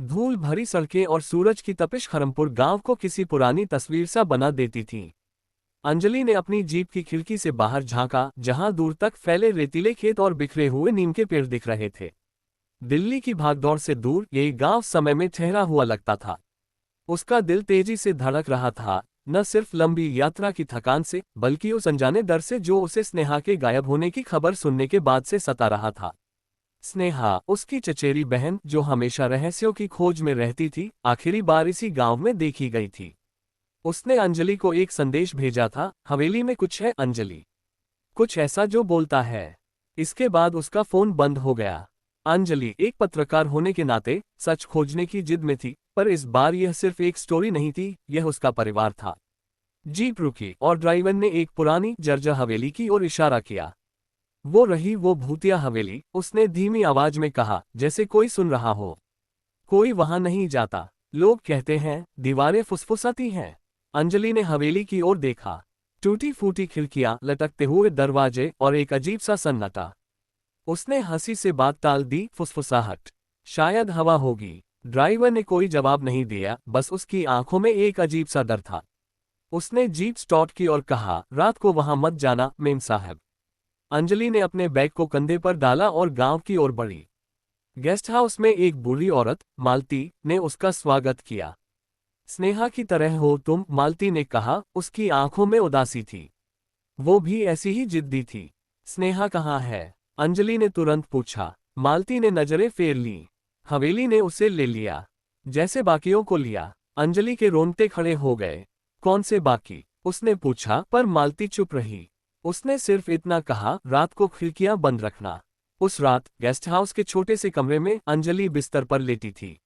धूल भरी सड़कें और सूरज की तपिश खरमपुर गांव को किसी पुरानी तस्वीर सा बना देती थी। अंजलि ने अपनी जीप की खिड़की से बाहर झांका, जहां दूर तक फैले रेतीले खेत और बिखरे हुए नीम के पेड़ दिख रहे थे। दिल्ली की भागदौड़ से दूर ये गांव समय में ठहरा हुआ लगता था। उसका दिल तेजी से धड़क रहा था, न सिर्फ लंबी यात्रा की थकान से, बल्कि उस अनजाने डर से जो उसे स्नेहा के गायब होने की खबर सुनने के बाद से सता रहा था। स्नेहा, उसकी चचेरी बहन जो हमेशा रहस्यों की खोज में रहती थी, आखिरी बार इसी गांव में देखी गई थी। उसने अंजलि को एक संदेश भेजा था, हवेली में कुछ है अंजलि, कुछ ऐसा जो बोलता है। इसके बाद उसका फोन बंद हो गया। अंजलि एक पत्रकार होने के नाते सच खोजने की जिद में थी, पर इस बार यह सिर्फ एक स्टोरी नहीं थी, यह उसका परिवार था। जीप रुकी और ड्राइवर ने एक पुरानी जर्जर हवेली की ओर इशारा किया। वो रही वो भूतिया हवेली, उसने धीमी आवाज में कहा, जैसे कोई सुन रहा हो। कोई वहां नहीं जाता। लोग कहते हैं दीवारें फुसफुसाती हैं। अंजलि ने हवेली की ओर देखा। टूटी फूटी खिड़कियां, लटकते हुए दरवाजे और एक अजीब सा सन्नाटा। उसने हंसी से बात टाल दी, फुसफुसाहट, शायद हवा होगी। ड्राइवर ने कोई जवाब नहीं दिया, बस उसकी आंखों में एक अजीब सा डर था। उसने जीप स्टार्ट की और कहा, रात को वहां मत जाना मेम साहब। अंजलि ने अपने बैग को कंधे पर डाला और गांव की ओर बढ़ी। गेस्ट हाउस में एक बूढ़ी औरत, मालती, ने उसका स्वागत किया। स्नेहा की तरह हो तुम, मालती ने कहा, उसकी आंखों में उदासी थी। वो भी ऐसी ही जिद्दी थी। स्नेहा कहाँ है? अंजलि ने तुरंत पूछा। मालती ने नजरें फेर ली। हवेली ने उसे ले लिया, जैसे बाकियों को लिया। अंजलि के रोंगटे खड़े हो गए। कौन से बाकी? उसने पूछा, पर मालती चुप रही। उसने सिर्फ इतना कहा, रात को खिड़कियां बंद रखना। उस रात गेस्ट हाउस के छोटे से कमरे में अंजलि बिस्तर पर लेटी थी।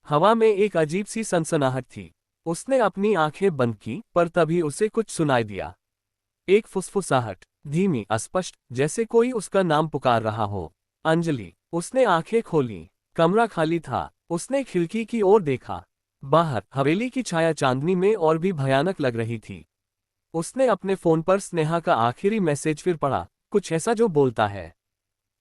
हवा में एक अजीब सी सनसनाहट थी। उसने अपनी आंखें बंद की, पर तभी उसे कुछ सुनाई दिया। एक फुसफुसाहट, धीमी, अस्पष्ट, जैसे कोई उसका नाम पुकार रहा हो। अंजलि। उसने आंखें खोली। कमरा खाली था। उसने खिड़की की ओर देखा। बाहर हवेली की छाया चांदनी में और भी भयानक लग रही थी। उसने अपने फोन पर स्नेहा का आखिरी मैसेज फिर पढ़ा, कुछ ऐसा जो बोलता है।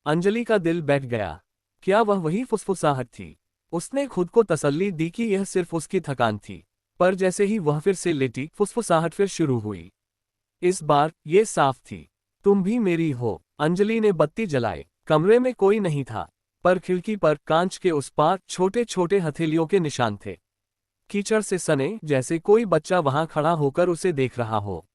अंजलि का दिल बैठ गया। क्या वह वही फुसफुसाहट थी? उसने खुद को तसल्ली दी कि यह सिर्फ उसकी थकान थी। पर जैसे ही वह फिर से लेटी, फुसफुसाहट फिर शुरू हुई। इस बार ये साफ थी। तुम भी मेरी हो। अंजलि ने बत्ती जलाई। कमरे में कोई नहीं था, पर खिड़की पर कांच के उस पार छोटे छोटे हथेलियों के निशान थे। कीचड़ से सने, जैसे कोई बच्चा वहां खड़ा होकर उसे देख रहा हो।